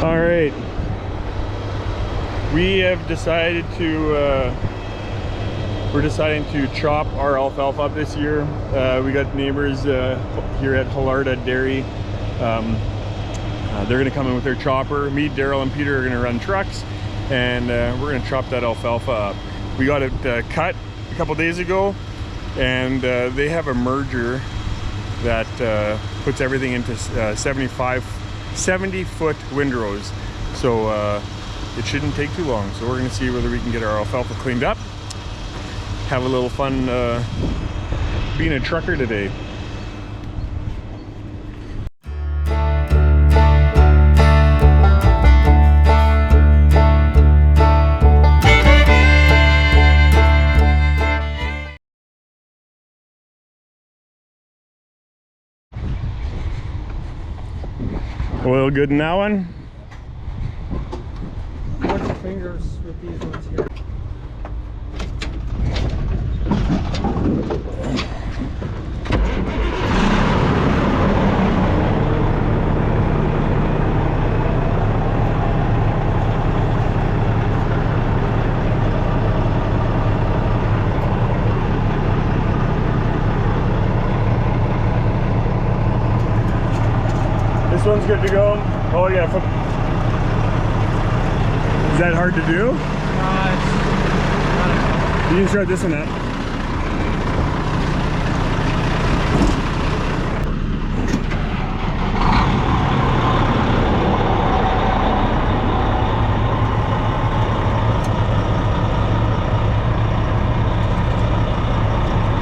All right, we have decided to we're deciding to chop our alfalfa up this year. We got neighbors here at Halarda Dairy. They're gonna come in with their chopper. Me, Daryl, and Peter are gonna run trucks, and we're gonna chop that alfalfa up. We got it cut a couple days ago, and they have a merger that puts everything into 70-foot windrows, so it shouldn't take too long. So we're gonna see whether we can get our alfalfa cleaned up, have a little fun being a trucker today. Oil good in that one? Watch your fingers with these ones here. This one's good to go. Oh yeah. Is that hard to do? You can start this one up.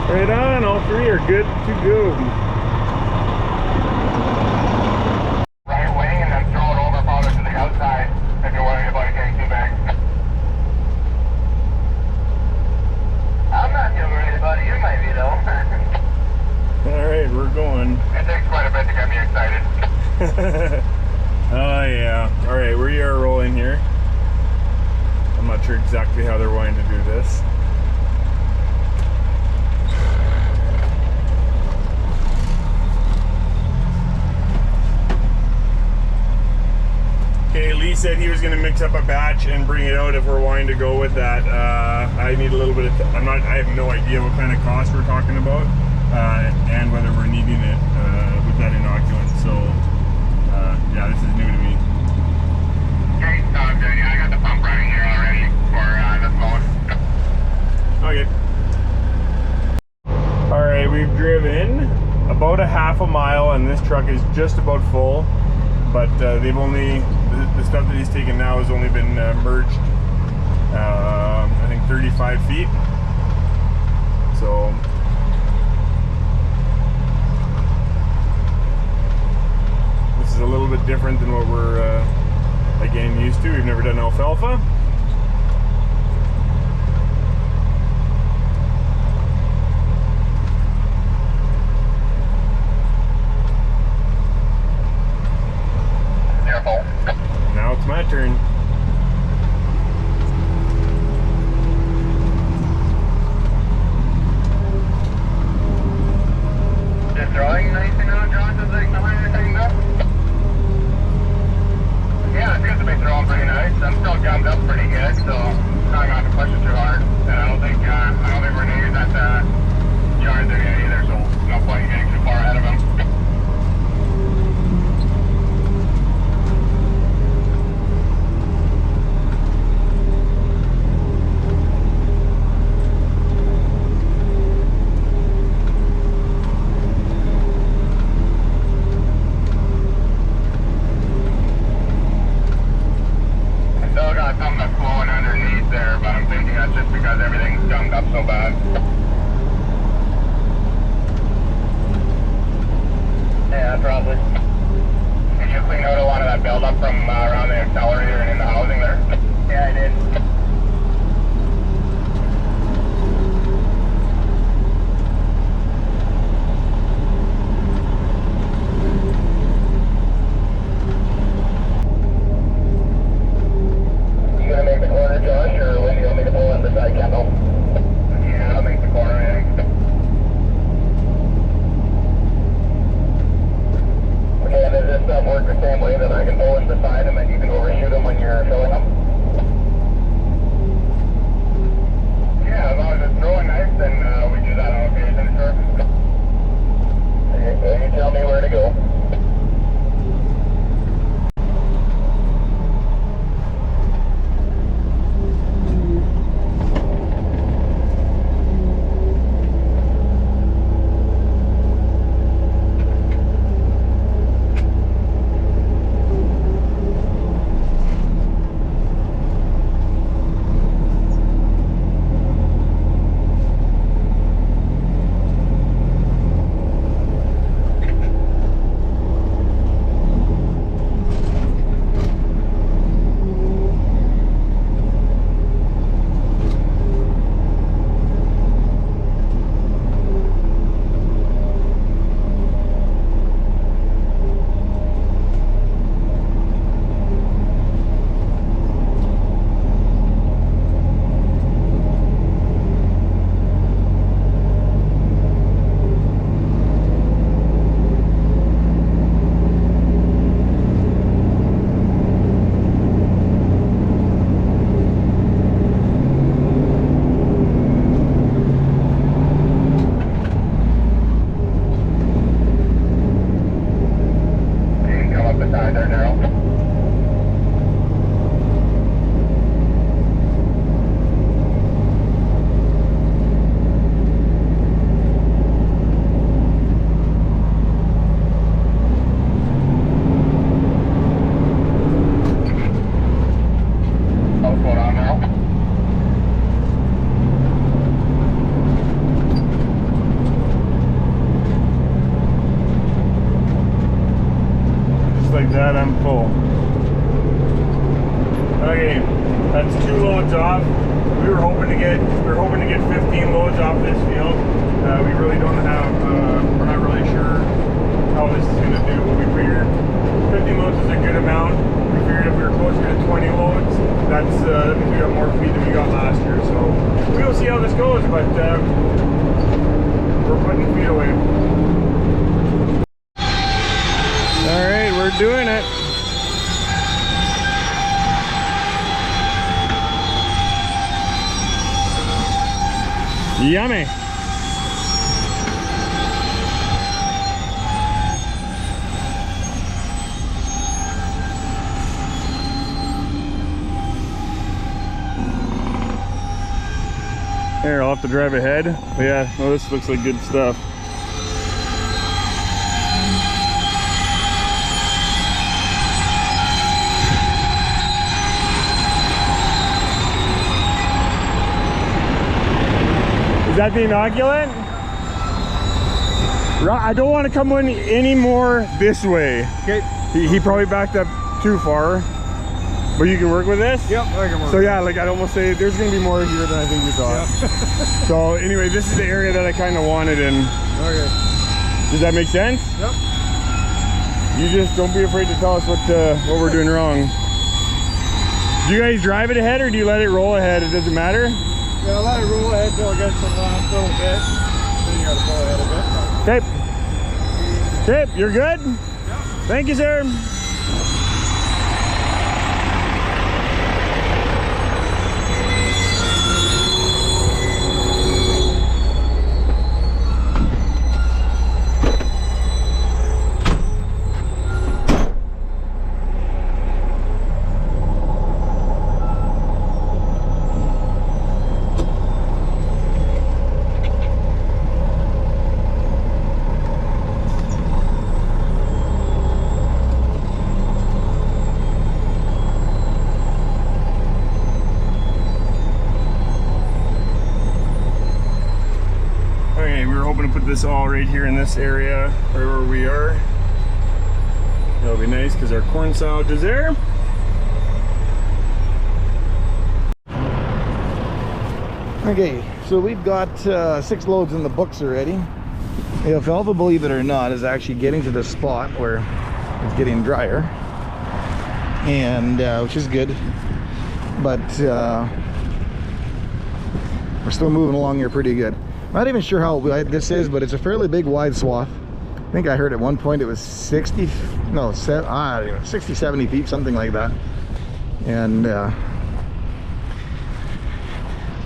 Right on, all three are good to go. Alright, we're going. It takes quite a bit to get me excited. Oh yeah. Alright, we are rolling here. I'm not sure exactly how they're wanting to do this. Okay, Lee said he was going to mix up a batch and bring it out if we're wanting to go with that. I need a little bit of I have no idea what kind of cost we're talking about, and whether we're needing it with that inoculant. So yeah, this is new to me. Okay, good. Yeah, I got the pump running here already for this load. Okay. Alright, we've driven about a half a mile and this truck is just about full, but they've only, the stuff that he's taken now has only been merged, I think 35 feet. So this is a little bit different than what we're again used to. We've never done alfalfa. Now it's my turn. Just drawing nice and out, John, just like the way everything up. Yeah, it's good to be throwing pretty nice. I'm still gummed up pretty good, so trying not to push it too hard. And I don't think we're near that yard there yet either, so no point in getting too far ahead of him. Still got some that's flowing underneath there, but I'm thinking that's just because everything's gummed up so bad. Yeah, probably. Did you clean out a lot of that buildup from around the accelerator and in the housing there? Yeah, I did. You gonna make the corner, Josh, or when do you want me to pull in the side candle? Yeah, I'll make the corner, I think. Okay, and is this that work the same way that I can pull in beside them and you can overshoot them when you're filling them? Yeah, as long as it's growing nice, then we do that on occasion, sure. You tell me where to go. Like that, I'm full. Okay, that's 2 loads off. We were hoping to get 15 loads off this field. We really don't have. We're not really sure how this is going to do. We figured 15 loads is a good amount. We figured if we were closer to 20 loads, that means we got more feed than we got last year. So we will see how this goes, but we're putting feed away. Alright, we're doing it. Yummy. Here, I'll have to drive ahead. But yeah, well, this looks like good stuff. Is that the inoculant? I don't want to come in any more this way. Okay. He probably backed up too far. But you can work with this? Yep, I can work. So yeah, like I'd almost say there's going to be more here than I think you thought. Yep. So anyway, this is the area that I kind of wanted in. Okay. Does that make sense? Yep. You just don't be afraid to tell us what we're doing wrong. Do you guys drive it ahead or do you let it roll ahead? It doesn't matter? Yeah, let it roll ahead till it gets to the last little bit. Then you gotta pull ahead a bit. Okay. Okay, you're good? Yep. Thank you, sir. Hoping to put this all right here in this area, right where we are. That'll be nice because our corn silage is there. Okay, so we've got 6 loads in the books already. Alfalfa, believe it or not, is actually getting to the spot where it's getting drier, and which is good, but we're still moving along here pretty good. I'm not even sure how wide this is, but it's a fairly big wide swath. I think I heard at one point it was 60 no, 60, 70 feet, something like that. And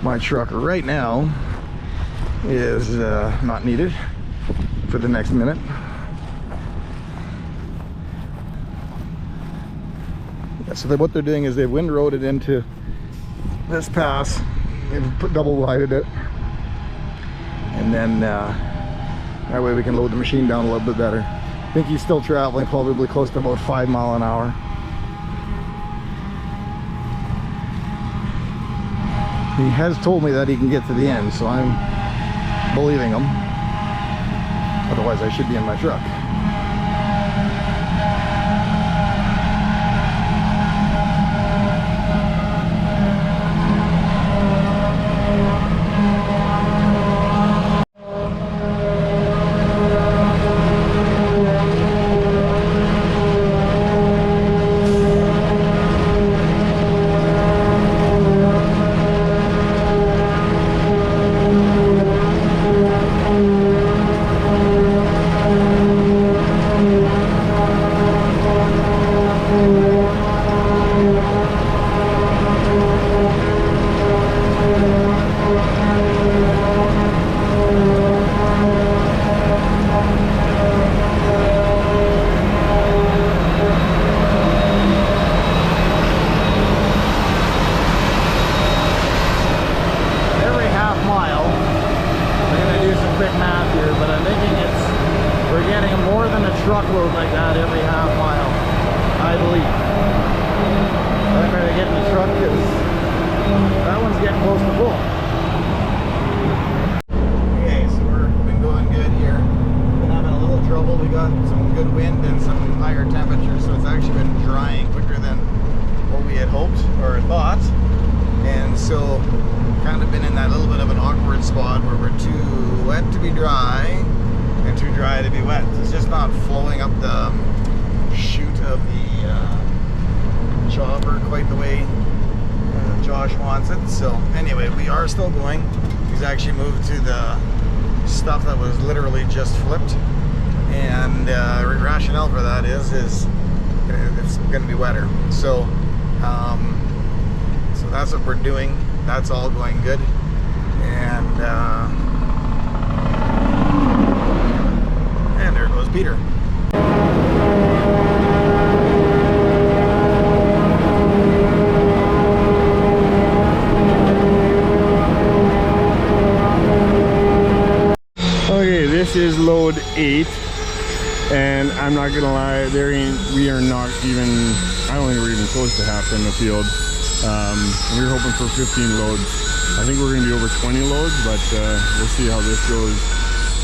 my truck right now is not needed for the next minute. Yeah, so what they're doing is they've windrowed into this pass. They've double widened it, and then that way we can load the machine down a little bit better. I think he's still traveling probably close to about 5 miles an hour. He has told me that he can get to the end, so I'm believing him. Otherwise I should be in my truck. Truckload like that every half mile, I believe. I better get in the truck because that one's getting close to full. Okay, so we've been going good here. Been having a little trouble. We got some good wind and some higher temperatures, so it's actually been drying quicker than what we had hoped or thought. And so kind of been in that little bit of an awkward spot where we're too wet to be dry and too dry to be wet. It's just not flowing up the chute of the chopper quite the way Josh wants it. So anyway, we are still going. He's actually moved to the stuff that was literally just flipped, and rationale for that is it's going to be wetter. So so that's what we're doing. That's all going good, and there goes Peter. Okay, this is load 8, and I'm not gonna lie, we are not even, I don't think we're even close to half in the field. We were hoping for 15 loads. I think we're gonna be over 20 loads, but we'll see how this goes.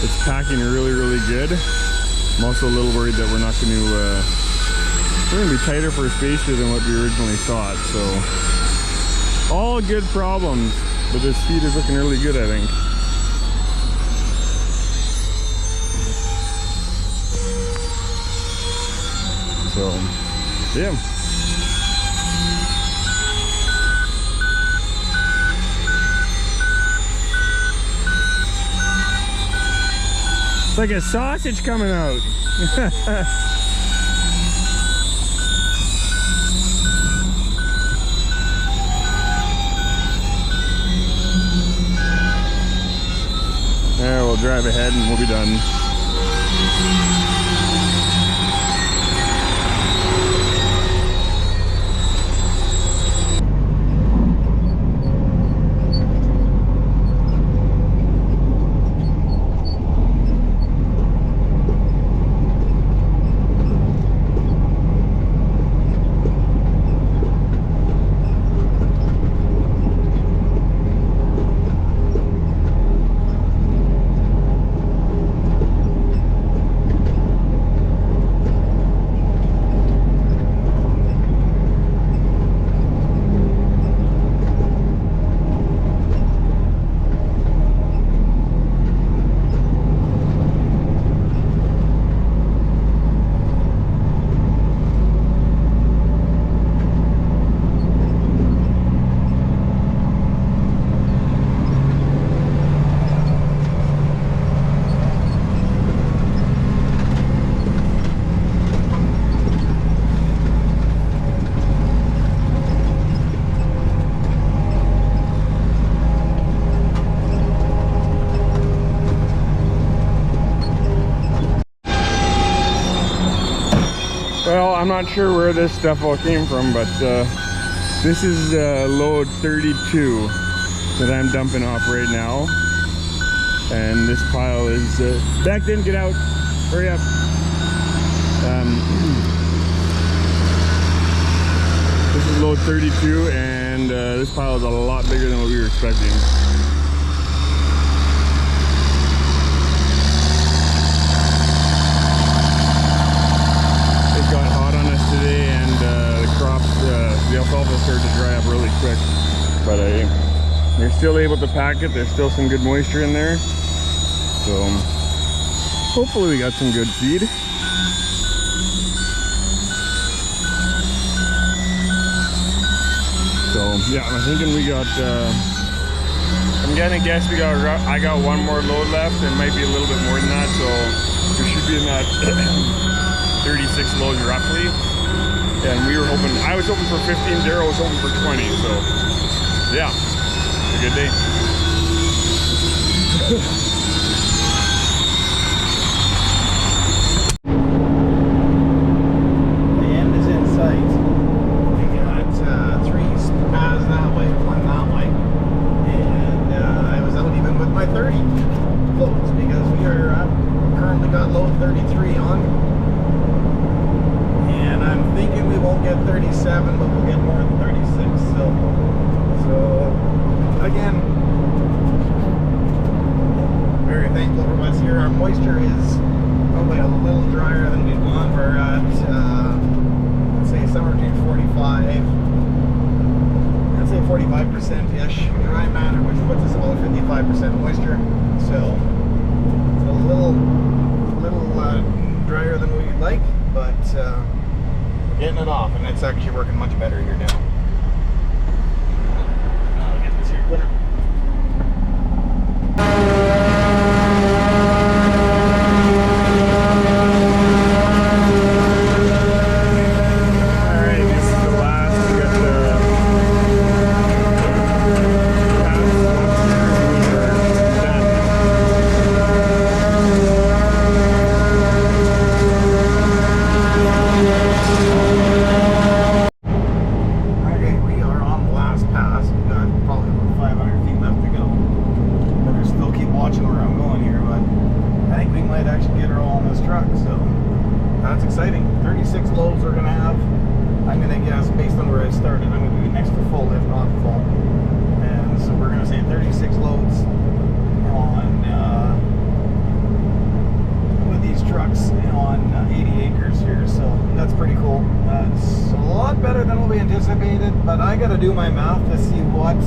It's packing really, really good. I'm also a little worried that we're gonna be tighter for spacer than what we originally thought. So all good problems, but this speed is looking really good, I think. So yeah. It's like a sausage coming out. There, we'll drive ahead and we'll be done. Well, I'm not sure where this stuff all came from, but this is load 32 that I'm dumping off right now. And this pile is back in, get out, hurry up. This is load 32, and this pile is a lot bigger than what we were expecting. It got hot on us today, and the crops, the alfalfa started to dry up really quick. But they're still able to pack it. There's still some good moisture in there. So hopefully we got some good feed. So yeah, I'm thinking we got, I'm gonna guess I got one more load left, and might be a little bit more than that. So we should be in that 36 loads roughly. And we were hoping, I was hoping for 15, Darryl was hoping for 20. So yeah, a good day. Moisture is probably a little drier than we'd want. We're at, let's say, somewhere between 45%-ish dry matter, which puts us about 55% moisture. So it's a little drier than we'd like, but we're getting it off, and it's actually working much better here now. I'll get this here quicker. But I gotta do my math to see what,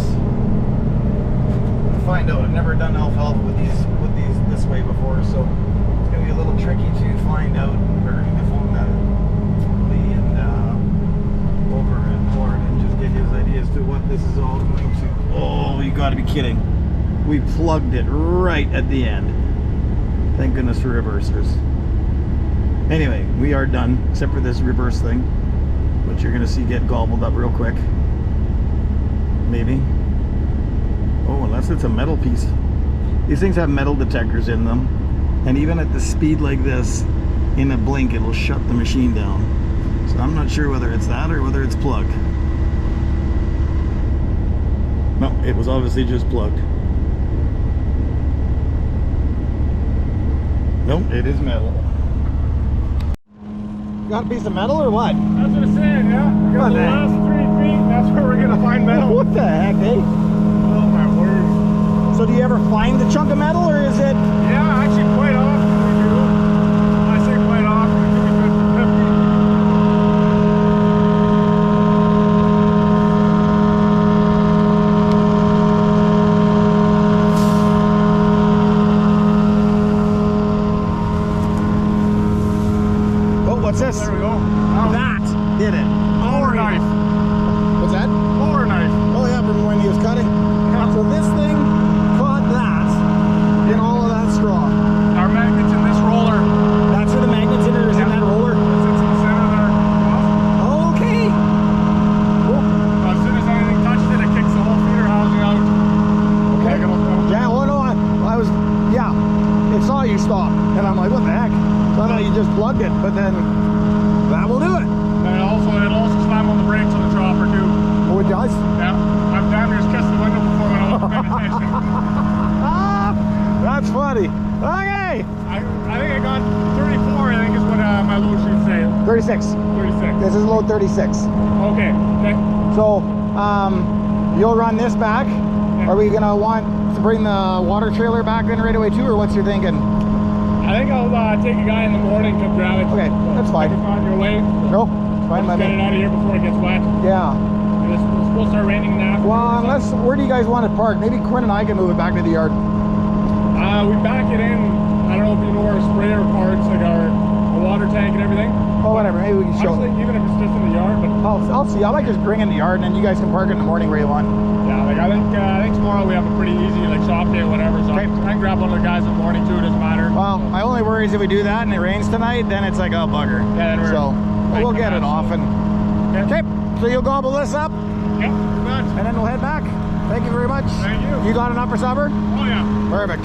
to find out. I've never done alfalfa with these this way before, so it's gonna be a little tricky to find out. We're gonna phone Lee and over at Florida and just get his ideas to what this is all going to. Oh, you gotta be kidding! We plugged it right at the end. Thank goodness for reversers. Anyway, we are done, except for this reverse thing, which you're gonna see get gobbled up real quick. Maybe. Oh, unless it's a metal piece. These things have metal detectors in them, and even at the speed like this, in a blink it'll shut the machine down. So I'm not sure whether it's that or whether it's plugged. No, it was obviously just plugged. Nope, it is metal. Got a piece of metal or what? That's what I'm saying, yeah. We got the last 3 feet, that's where we're gonna find metal. What the heck, eh? Oh my word. So do you ever find the chunk of metal, or is it? Yeah, actually quite often we do. I say quite often, it could be good for 50. Oh, what's this? There we go. That did it. Mower knife. What's that? Mower knife. Oh yeah, from when he was cutting. Yeah. So this thing caught that in all of that straw. Our magnet's in this roller. That's where the magnet's in, or is in that roller? It sits in the center there. Okay. Cool. As soon as anything touches it, it kicks the whole feeder housing out. Okay. Yeah, well no, I was, yeah, it saw you stop, and I'm like, what the heck? So I thought you just plugged it, but then that will do it. was? Yeah. I'm down here just kissed the window before when I wasn't paying attention. That's funny. Okay. I think I got 34, I think is what my load sheet's saying. 36. 36. This is load 36. Okay. Okay. So, you'll run this back. Are we gonna want to bring the water trailer back in right away too, or what's your thinking? I think I'll take a guy in the morning to grab it. Okay, that's fine. If it's on your way. No, it's fine by Get it me. out of here before it gets wet. Yeah. It's supposed to start raining now. Well, unless, where do you guys want it parked? Maybe Quinn and I can move it back to the yard. We back it in. I don't know if you know our sprayer parts, like our water tank and everything. Oh, whatever. Maybe we can show. Honestly, even if it's just in the yard, but I'll see. I might just bring in the yard, and then you guys can park it in the morning where you want. yeah, like I think tomorrow we have a pretty easy like shop day or whatever. So Okay. I can grab one of the guys in the morning too. It doesn't matter. Well, my only worry is if we do that and it rains tonight, then it's like, oh bugger. Yeah, then we're So we'll get it off and. Okay. So you'll gobble this up, Yeah, pretty much. and then we'll head back. Thank you very much. Thank you. You got enough for supper? Oh yeah. Perfect.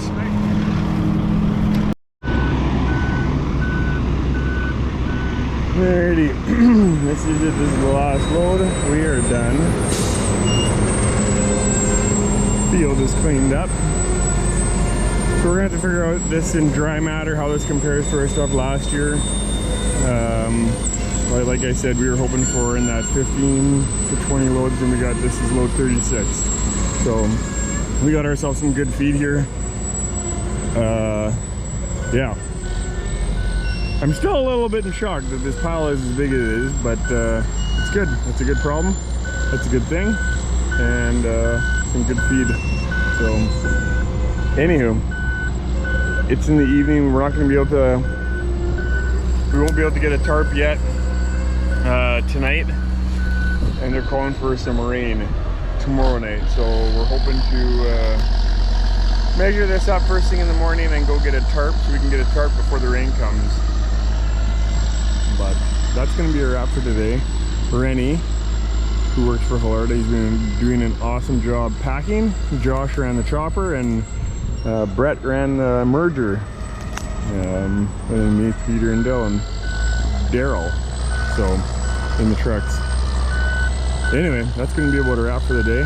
Alrighty, this is it. This is the last load. We are done. Field is cleaned up. So we're gonna have to figure out this in dry matter, how this compares to our stuff last year. Like I said, we were hoping for in that 15 to 20 loads, and we got, this is load 36. So we got ourselves some good feed here. Yeah. I'm still a little bit in shock that this pile is as big as it is, but it's good. It's a good problem. That's a good thing. And some good feed. So, anywho, it's in the evening. We're not going to be able to, we won't be able to get a tarp yet tonight. And they're calling for some rain tomorrow night. So we're hoping to measure this up first thing in the morning and go get a tarp so we can get a tarp before the rain comes. But that's going to be a wrap for today. Rennie, who works for Hallarda, he's been doing an awesome job packing. Josh ran the chopper, and Brett ran the merger. And me, Peter, and Dylan, Daryl, so in the trucks. Anyway, that's going to be about a wrap for the day.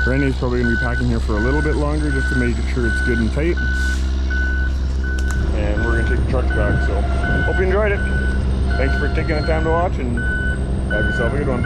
Rennie's probably going to be packing here for a little bit longer just to make sure it's good and tight. And we're going to take the trucks back, so hope you enjoyed it. Thanks for taking the time to watch, and have yourself a good one.